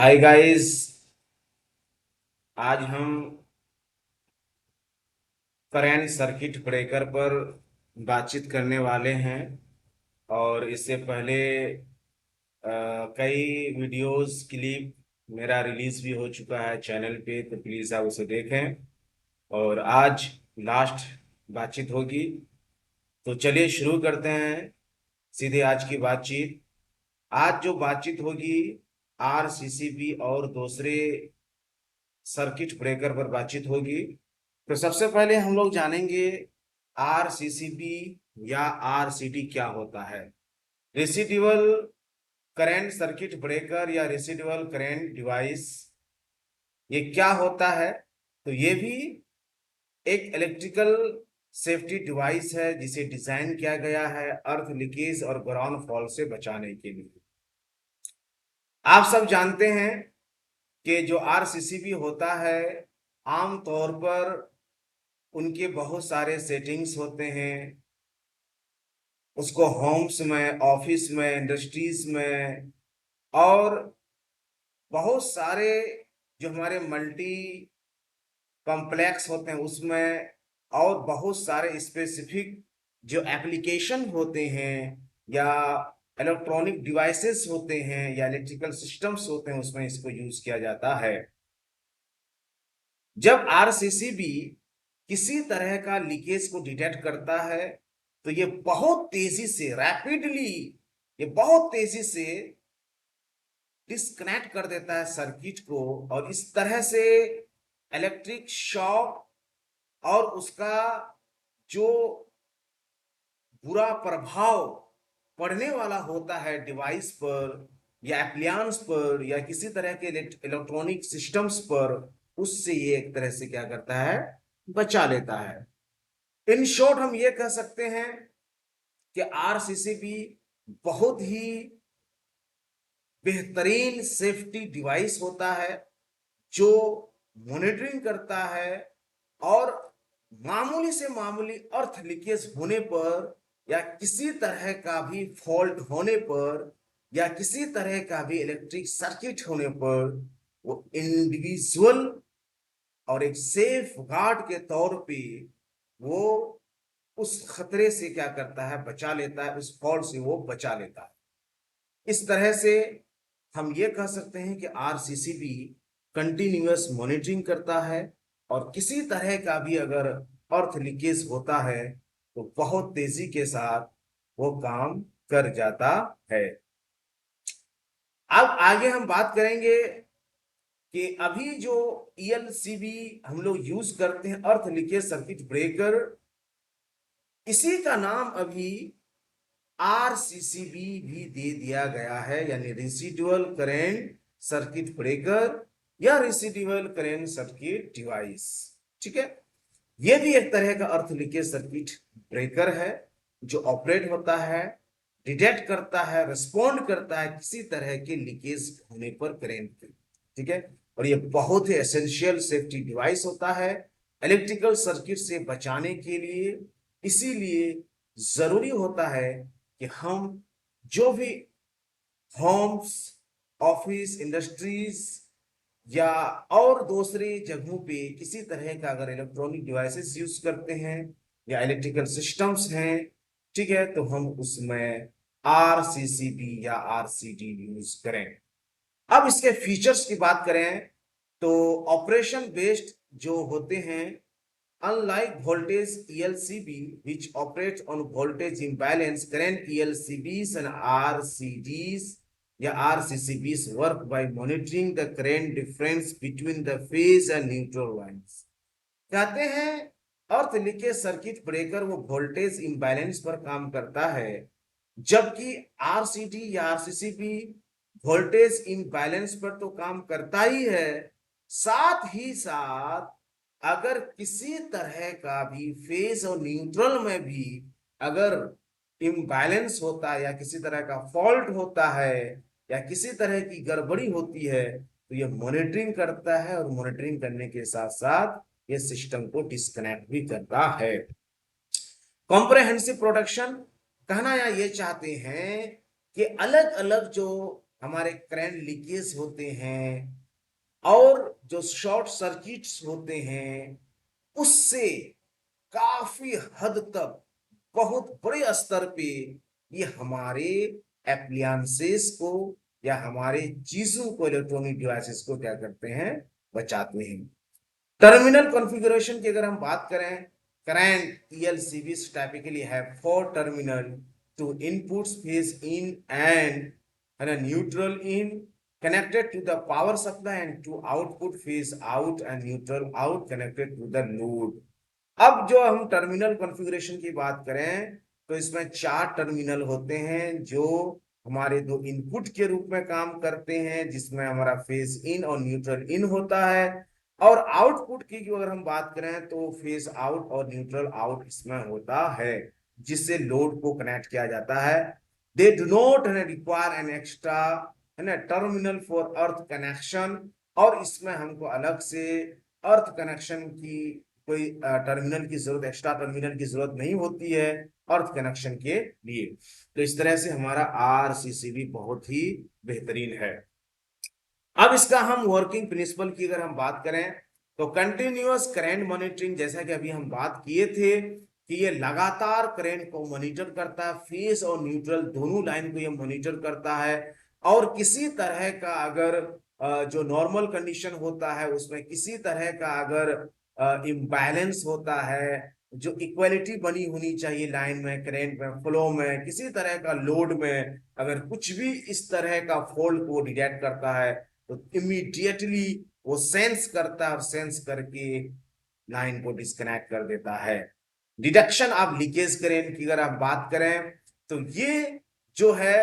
Hi guys. आज हम current circuit breaker पर बातचीत करने वाले हैं। और इससे पहले कई वीडियोस क्लिप मेरा रिलीज भी हो चुका है चैनल पे, तो प्लीज़ आप उसे देखें। और आज लास्ट बातचीत होगी, तो चलिए शुरू करते हैं सीधे आज की बातचीत। आज जो बातचीत होगी आरसीसीबी और दूसरे सर्किट ब्रेकर पर बातचीत होगी। तो सबसे पहले हम लोग जानेंगे आरसीसीबी या आरसीडी क्या होता है। रेसिडुअल करंट सर्किट ब्रेकर या रेसिडुअल करंट डिवाइस, ये क्या होता है? तो ये भी एक इलेक्ट्रिकल सेफ्टी डिवाइस है जिसे डिजाइन किया गया है अर्थ लीकेज और ग्राउंड फॉल से बचाने के लिए। आप सब जानते हैं कि जो आरसीसीबी होता है, आमतौर पर उनके बहुत सारे सेटिंग्स होते हैं। उसको होम्स में, ऑफिस में, इंडस्ट्रीज में और बहुत सारे जो हमारे मल्टी कॉम्प्लेक्स होते हैं उसमें, और बहुत सारे स्पेसिफिक जो एप्लीकेशन होते हैं या इलेक्ट्रॉनिक डिवाइसेस होते हैं या इलेक्ट्रिकल सिस्टम्स होते हैं, उसमें इसको यूज किया जाता है। जब आरसीसीबी किसी तरह का लीकेज को डिटेक्ट करता है तो ये बहुत तेजी से, रैपिडली, ये बहुत तेजी से डिस्कनेक्ट कर देता है सर्किट को, और इस तरह से इलेक्ट्रिक शॉक और उसका जो बुरा प्रभाव पड़ने वाला होता है डिवाइस पर या एप्लियंस पर या किसी तरह के इलेक्ट्रॉनिक सिस्टम्स पर, उससे ये एक तरह से क्या करता है, बचा लेता है। इन शॉर्ट हम ये कह सकते हैं कि आरसीसीबी बहुत ही बेहतरीन सेफ्टी डिवाइस होता है जो मॉनिटरिंग करता है, और मामूली से मामूली अर्थ लीकेज होने पर या किसी तरह का भी फॉल्ट होने पर या किसी तरह का भी इलेक्ट्रिक सर्किट होने पर वो इंडिविजुअल और एक सेफ गार्ड के तौर पे वो उस खतरे से क्या करता है, बचा लेता है, उस फॉल्ट से वो बचा लेता है। इस तरह से हम ये कह सकते हैं कि आरसीसीबी कंटिन्यूअस मॉनिटरिंग करता है, और किसी तरह का भी अगर अर्थ लीकेज होता है तो बहुत तेजी के साथ वो काम कर जाता है। अब आगे हम बात करेंगे कि अभी जो ईएलसीबी हम लोग यूज करते हैं, अर्थ लीकेज सर्किट ब्रेकर, इसी का नाम अभी आरसीसीबी भी दे दिया गया है, यानी रेसिडुअल करेंट सर्किट ब्रेकर या रेसिडुअल करेंट सर्किट डिवाइस। ठीक है, यह भी एक तरह का अर्थ लीकेज सर्किट ब्रेकर है जो ऑपरेट होता है, डिटेक्ट करता है, रिस्पॉन्ड करता है किसी तरह के लीकेज होने पर करंट के। ठीक है, और ये बहुत ही एसेंशियल सेफ्टी डिवाइस होता है इलेक्ट्रिकल सर्किट से बचाने के लिए। इसीलिए जरूरी होता है कि हम जो भी होम्स, ऑफिस, इंडस्ट्रीज या और दूसरी जगहों पे किसी तरह का अगर इलेक्ट्रॉनिक डिवाइसेस यूज करते हैं या इलेक्ट्रिकल सिस्टम्स हैं, ठीक है, तो हम उसमें आरसीसीबी या आरसीडी यूज करें। अब इसके फीचर्स की बात करें तो ऑपरेशन बेस्ड जो होते हैं, unlike voltage ELCB which operates on voltage imbalance, current ELCBs and RCDs या RCCBs work by monitoring the current difference between the phase and neutral lines। कहते हैं अर्थ लीकेज सर्किट ब्रेकर वो वोल्टेज इम्बैलेंस पर काम करता है, जबकि आरसीडी या आरसीसीबी वोल्टेज इम्बैलेंस पर तो काम करता ही है, साथ ही साथ अगर किसी तरह का भी फेज और न्यूट्रल में भी अगर इम्बैलेंस होता है या किसी तरह का फॉल्ट होता है या किसी तरह की गड़बड़ी होती है, तो ये मॉनिटरिंग करता है, और मॉनिटरिंग करने के साथ साथ ये सिस्टम को डिस्कनेक्ट भी करता है। कॉम्प्रहेंसिव प्रोटेक्शन, कहना या ये चाहते हैं कि अलग अलग जो हमारे करंट लीकेज होते हैं और जो शॉर्ट सर्किट्स होते हैं, उससे काफी हद तक बहुत बड़े स्तर पे ये हमारे एप्लियंसेस को या हमारे चीजों को, इलेक्ट्रॉनिक डिवाइसेस को क्या करते हैं, बचाते हैं। टर्मिनल कॉन्फ़िगरेशन की अगर हम बात करें, current ELCBs typically have four terminal, two inputs phase in and a neutral in connected to the power supply and two output phase out and neutral out connected to the load। अब जो हम terminal configuration की बात करें तो इसमें चार terminal होते हैं जो हमारे दो इनपुट के रूप में काम करते हैं, जिसमें हमारा फेज इन और न्यूट्रल इन होता है। और आउटपुट की अगर हम बात करें तो फेज आउट और न्यूट्रल आउट इसमें होता है, जिससे लोड को कनेक्ट किया जाता है। They do not require an extra है ना टर्मिनल फॉर अर्थ कनेक्शन, और इसमें हमको अलग से अर्थ कनेक्शन की कोई टर्मिनल की जरूरत, एक्स्ट्रा टर्मिनल की जरूरत नहीं होती है अर्थ कनेक्शन के लिए। तो इस तरह से हमारा RCCB बहुत ही बेहतरीन है। अब इसका हम वर्किंग प्रिंसिपल की अगर हम बात करें तो कंटिन्यूअस करंट मॉनिटरिंग, जैसा कि अभी हम बात किए थे कि ये लगातार करंट को मॉनिटर करता है, फेज और न्यूट्रल दोनों लाइन को ये मॉनिटर करता है। और किसी तरह का अगर जो नॉर्मल कंडीशन होता है उसमें किसी तरह का अगर इम्बैलेंस होता है, जो इक्वलिटी बनी होनी चाहिए लाइन में, करंट में, फ्लो में, किसी तरह का लोड में अगर कुछ भी इस तरह का फॉल्ट को डिटेक्ट करता है तो इमीडिएटली वो सेंस करता है और सेंस करके लाइन को डिस्कनेक्ट कर देता है। डिडक्शन ऑफ लीकेज करंट की अगर आप बात करें तो ये जो है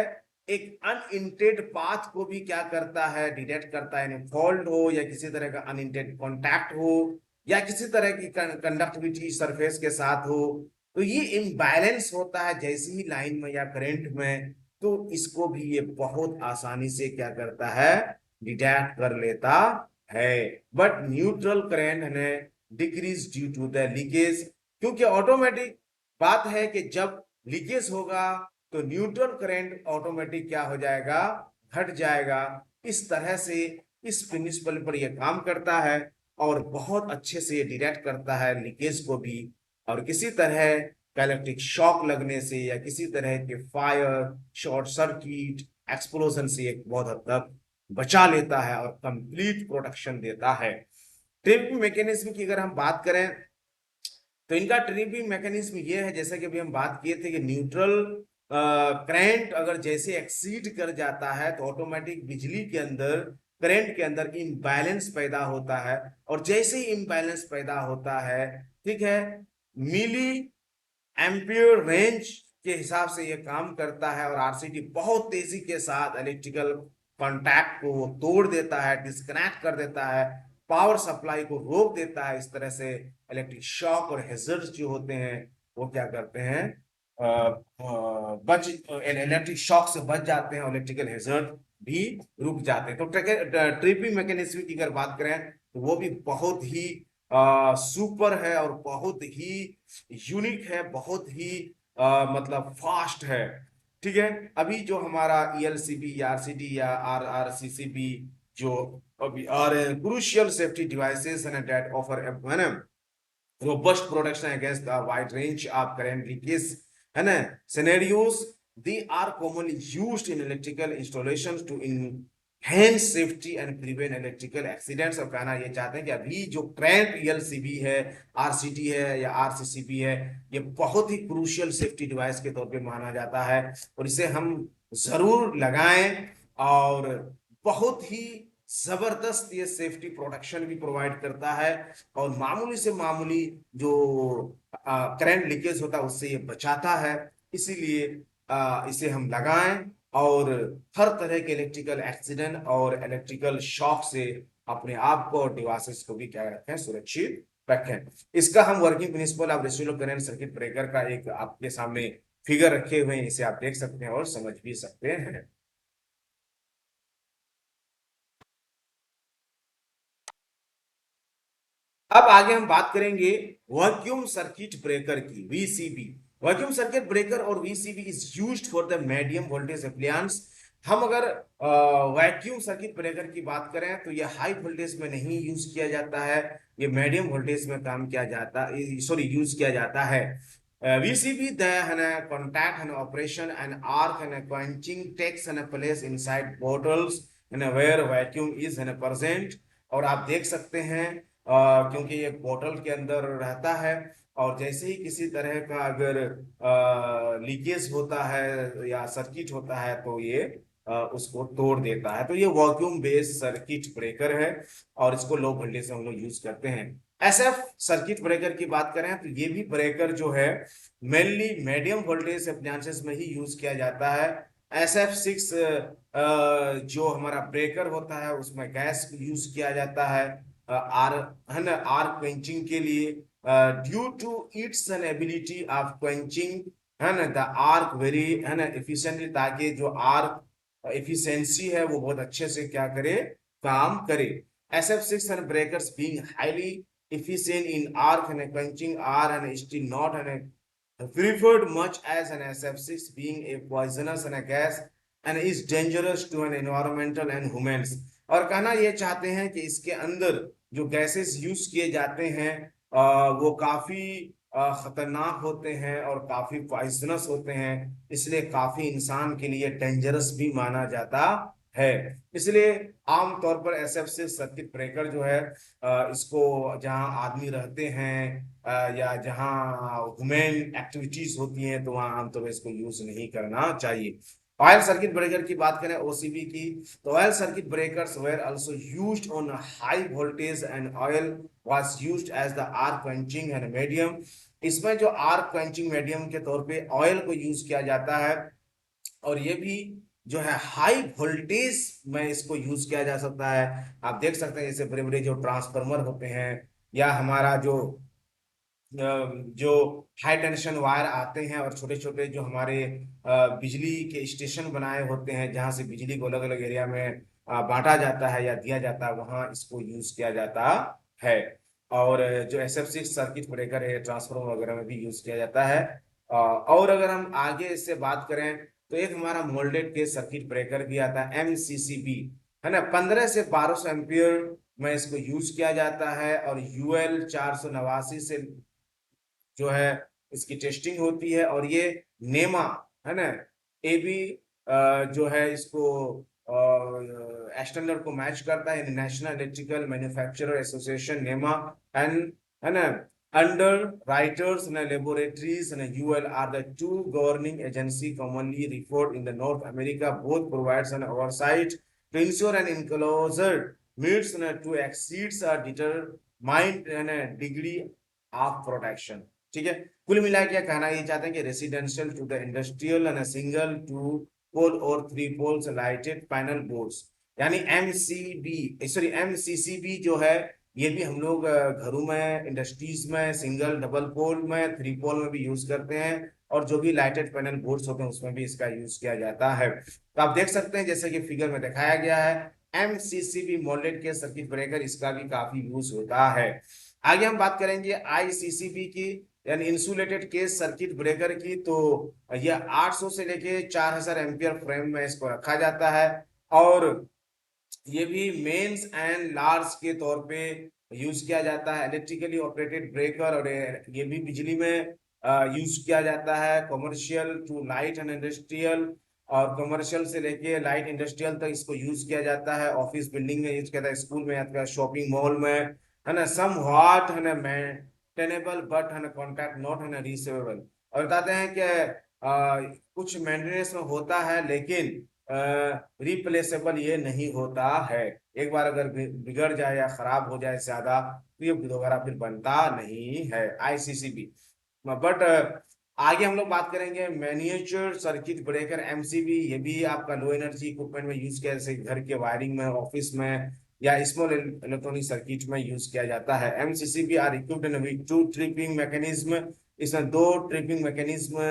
एक अनइंटेड पाथ को भी क्या करता है, डिटेक्ट करता है। फॉल्ट हो या किसी तरह का अनइंटेड कॉन्टैक्ट हो या किसी तरह की कंडक्टिविटी सरफेस के साथ हो, तो ये इम्बैलेंस होता है जैसे ही लाइन में या करंट में, तो इसको भी ये बहुत आसानी से क्या करता है, डिटेक्ट कर लेता है। बट न्यूट्रल करंट है decrease due to the leakage, क्योंकि ऑटोमेटिक बात है कि जब लीकेज होगा तो न्यूट्रल करंट ऑटोमेटिक क्या हो जाएगा, घट जाएगा। इस तरह से इस प्रिंसिपल पर यह काम करता है और बहुत अच्छे से डिटेक्ट करता है लीकेज को भी, और किसी तरह का इलेक्ट्रिक शॉक लगने से या किसी तरह के फायर, शॉर्ट सर्किट, एक्सप्लोजन से एक बहुत हद तक बचा लेता है और कंप्लीट प्रोटेक्शन देता है। ट्रिपिंग मैकेनिज्म की अगर हम बात करें तो इनका ट्रिपिंग मैकेनिज्म ये है, जैसा कि अभी हम बात किए थे कि न्यूट्रल करंट अगर जैसे एक्सीड कर जाता है तो ऑटोमेटिक बिजली के अंदर, करंट के अंदर इम्बैलेंस पैदा होता है। और जैसे ही इम्बैलेंस पैदा होता है, ठीक है, मिली एम्पियर रेंज के हिसाब से ये काम करता है और RCD बहुत तेजी के साथ इलेक्ट्रिकल कॉन्टैक्ट को तोड़ देता है, डिस्कनेक्ट कर देता है, पावर सप्लाई को रोक देता है। इस तरह से इलेक्ट्रिक शॉक और हैजर्ड्स जो होते हैं वो क्या करते हैं, बच इलेक्ट्रिक शॉक से बच जाते हैं और इलेक्ट्रिकल हैजर्ड भी रुक जाते हैं। तो ट्रिपिंग मैकेनिज्म की अगर बात करें तो वो भी बहुत ही सुपर है और बहुत ही यूनिक है, बहुत ही मतलब फास्ट है। ठीक है, अभी जो हमारा ELCB या RCD या RCCB जो अभी आ रहे हैं, crucial safety devices and that offer है ना robust protection against a wide range of current leakage है ना scenarios। they are commonly used in electrical installations to enhance safety and prevent electrical accidents। और कहना ये चाहते हैं कि अभी जो करंट ELCB है, RCD है या RCCB है, ये बहुत ही क्रूशियल सेफ्टी डिवाइस के तौर पे माना जाता है और इसे हम जरूर लगाएं। और बहुत ही जबरदस्त ये सेफ्टी प्रोटेक्शन भी प्रोवाइड करता है और मामूली से मामूली जो करंट लीकेज होता है उससे ये बचाता है। इसीलिए इसे हम लगाएं और हर तरह के इलेक्ट्रिकल एक्सीडेंट और इलेक्ट्रिकल शॉक से अपने आप को और डिवाइसेस को भी क्या रखें, सुरक्षित रखें। इसका हम working principle of residual current circuit breaker का एक आपके सामने फिगर रखे हुए हैं, इसे आप देख सकते हैं और समझ भी सकते हैं। अब आगे हम बात करेंगे वैक्यूम सर्किट ब्रेकर की, VCB। वैक्यूम सर्किट ब्रेकर और VCB is used for the medium voltage appliance हम अगर वैक्यूम सर्किट ब्रेकर की बात करें तो ये हाई वोल्टेज में नहीं यूज किया जाता है, ये मीडियम वोल्टेज में काम किया जाता, सॉरी यूज किया जाता है। VCB the contact and operation and arc and quenching takes and place inside bottles and where vacuum is and present। और आप देख सकते हैं क्योंकि ये बोतल के अंदर रहता है, और जैसे ही किसी तरह का अगर लीकेज होता है या सर्किट होता है तो ये उसको तोड़ देता है। तो ये वैक्यूम बेस्ड सर्किट ब्रेकर है और इसको लो वोल्टेज में हम लोग यूज करते हैं। SF सर्किट ब्रेकर की बात करें तो ये भी ब्रेकर जो है मेनली मीडियम वोल्टेज अप्लायंसेस में ही यूज किया जाता है। SF6 जो हमारा ब्रेकर होता है उसमें गैस यूज किया जाता है आर है ना आर्क क्वेंचिंग के लिए। Due to its an ability of quenching है ना द आर्क वेरी है ना एफिशिएंटली, ताकि जो आर्क एफिशिएंसी है वो बहुत अच्छे से क्या करे, काम करे। SF6 and breakers being highly efficient in arc and quenching are and still not and preferred much as an SF6 being a poisonous and a gas and is dangerous to an environmental and humans। और कहना ये चाहते हैं कि इसके अंदर जो gases use किए जाते हैं वो काफी खतरनाक होते हैं और काफी पॉइजनस होते हैं, इसलिए काफी इंसान के लिए डेंजरस भी माना जाता है। इसलिए आमतौर पर SF6 सर्किट ब्रेकर जो है इसको जहां आदमी रहते हैं या जहां ह्यूमन एक्टिविटीज होती हैं तो वहां आमतौर पर इसको यूज नहीं करना चाहिए। ऑयल सर्किट ब्रेकर की बात करें OCB की, तो oil circuit breakers were also used on high voltage and oil was used as the arc quenching and medium. इसमें जो आर्क क्वेंचिंग मीडियम के तौर पे ऑयल को यूज किया जाता है, और ये भी जो है हाई वोल्टेज में इसको यूज किया जा सकता है। आप देख सकते हैं जैसे बड़े बड़े जो ट्रांसफार्मर होते हैं या हमारा जो हाई टेंशन वायर आते हैं और छोटे छोटे जो हमारे बिजली के स्टेशन बनाए होते हैं जहां से बिजली को अलग अलग एरिया में बांटा जाता है या दिया जाता है, वहां इसको यूज किया जाता है। और जो SF6 सर्किट ब्रेकर है ट्रांसफार्मर वगैरह में भी यूज किया जाता है। और अगर हम आगे इससे बात करें तो एक हमारा मोल्डेड के सर्किट ब्रेकर भी आता है MCCB, है ना, 15 से 1200 एम्पियर में इसको यूज किया जाता है। और UL 489 से जो है इसकी टेस्टिंग होती है, और ये नेमा है ना AB जो है इसको स्टैंडर्ड को मैच करता है, नेशनल इलेक्ट्रिकल मैन्युफैक्चरर एसोसिएशन नेमा एंड है ना under writers and laboratories and UL are the two governing agency commonly referred in the North America, both provides an oversight to ensure an enclosure meets to exceeds a determined degree of protection। ठीक है, कुल मिला के कहना ये चाहते हैं कि residential to the industrial and single two pole और 3 पोल्स लाइटेड पैनल बोर्ड्स, यानी MCCB जो है ये भी हम लोग घरों में, इंडस्ट्रीज में, सिंगल डबल पोल में, 3 पोल में भी यूज करते हैं, और जो भी लाइटेड पैनल बोर्ड्स होते हैं उसमें भी इसका यूज किया जाता है। तो आप देख सकते हैं जैसे कि फिगर में दिखाया गया है MCCB मोल्डेड के सर्किट ब्रेकर, इसका भी काफी यूज होता है। आगे हम बात करेंगे ICCB की, यानी इंसुलेटेड केस सर्किट ब्रेकर की। तो यह 800 से लेके 4000 एम्पियर फ्रेम में इसको रखा जाता है, और ये भी मेंस एंड लार्ज के तौर पे यूज किया जाता है। इलेक्ट्रिकली ऑपरेटेड ब्रेकर, और ये भी बिजली में यूज किया जाता है। Commercial to light and industrial, और कमर्शियल से लेके लाइट इंडस्ट्रियल तक इसको यूज किया जाता है। ऑफिस बिल्डिंग में यूज किया जाता है, स्कूल में या शॉपिंग मॉल में, है ना। सम व्हाट है ना मेंटेनेबल बट है ना कॉन्टैक्ट नॉट है ना रिसेवेबल। और बताते हैं कि कुछ मेंटेनेंस में होता है लेकिन रिप्लेसेबल ये नहीं होता है। एक बार अगर बिगड़ जाए या खराब हो जाए ज्यादा तो ये दोबारा फिर बनता नहीं है ICCB। बट आगे हम लोग बात करेंगे मैनिएचर सर्किट ब्रेकर MCB। ये भी आपका लो एनर्जी इक्विपमेंट में यूज किया, जैसे घर के वायरिंग में, ऑफिस में या स्मॉल इलेक्ट्रॉनिक सर्किट में यूज किया जाता है। MCCB are equipped with 2 tripping mechanism. इसमें 2 ट्रिपिंग मैकेनिज्म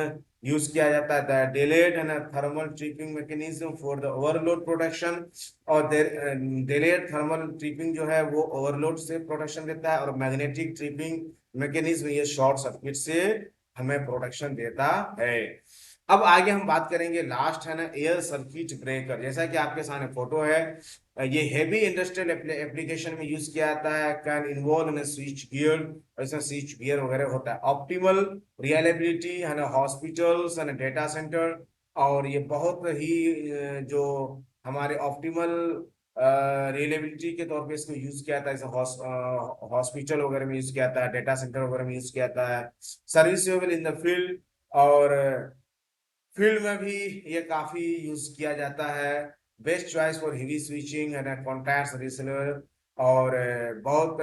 यूज किया जाता है, delayed and thermal tripping mechanism for the overload protection. और डिलेड थर्मल ट्रिपिंग जो है वो ओवरलोड से प्रोटेक्शन देता है, और मैग्नेटिक ट्रिपिंग मैकेनिज्म ये शॉर्ट सर्किट से हमें प्रोटेक्शन देता है। अब आगे हम बात करेंगे, लास्ट है ना एयर सर्किट ब्रेकर। जैसा कि आपके सामने फोटो है, ये हेवी इंडस्ट्रियल एप्लीकेशन में यूज किया जाता है, can involve in switch gear, इसमें स्विच गियर वगैरह होता है। ऑप्टिमल रिलायबिलिटी है ना हॉस्पिटल्स एंड डेटा सेंटर, और ये बहुत ही जो हमारे ऑप्टिमल रिलायबिलिटी के तौर पे इसको यूज किया जाता है, जैसे हॉस्पिटल वगैरह में यूज किया जाता है, डेटा सेंटर वगैरह में यूज किया जाता है, सर्विसेबल इन द फील्ड, और फील्ड में भी ये काफी यूज किया जाता है। Best choice for heavy switching and contacts reseller, और बहुत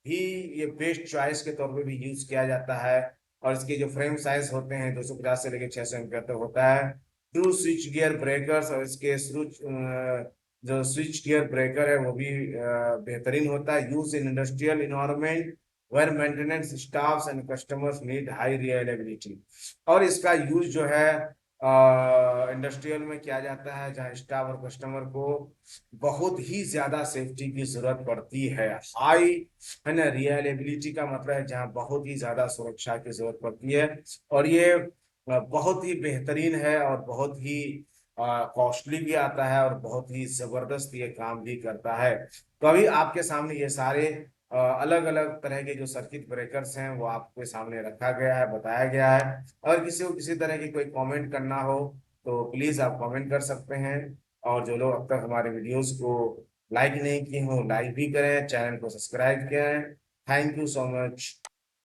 भी ये बेस्ट चॉइस के तौर पे भी यूज किया जाता है। और इसके जो फ्रेम साइज होते हैं 250 से लेकर 600 एम्पियर तक होता है। टू स्विच गियर ब्रेकर्स, और इसके स्विच जो स्विच गियर ब्रेकर है वो भी बेहतरीन होता है। Use in industrial environment where maintenance staffs and customers need high reliability, और इसका यूज जो है इंडस्ट्रियल में किया जाता है जहाँ स्टाफ और कस्टमर को बहुत ही ज्यादा सेफ्टी की जरूरत पड़ती है। हाई है ना रिलायबिलिटी का मतलब है जहाँ बहुत ही ज्यादा सुरक्षा की जरूरत पड़ती है, और ये बहुत ही बेहतरीन है, और बहुत ही कॉस्टली भी आता है, और बहुत ही जबरदस्त ये काम भी करता है। तो अभी आपके सामने ये सारे अलग अलग तरह के जो सर्किट ब्रेकर्स हैं वो आपके सामने रखा गया है, बताया गया है। अगर किसी को किसी तरह की कोई कमेंट करना हो तो प्लीज आप कमेंट कर सकते हैं। और जो लोग अब तक हमारे वीडियोस को लाइक नहीं किए हो, लाइक भी करें, चैनल को सब्सक्राइब करें। Thank you so much.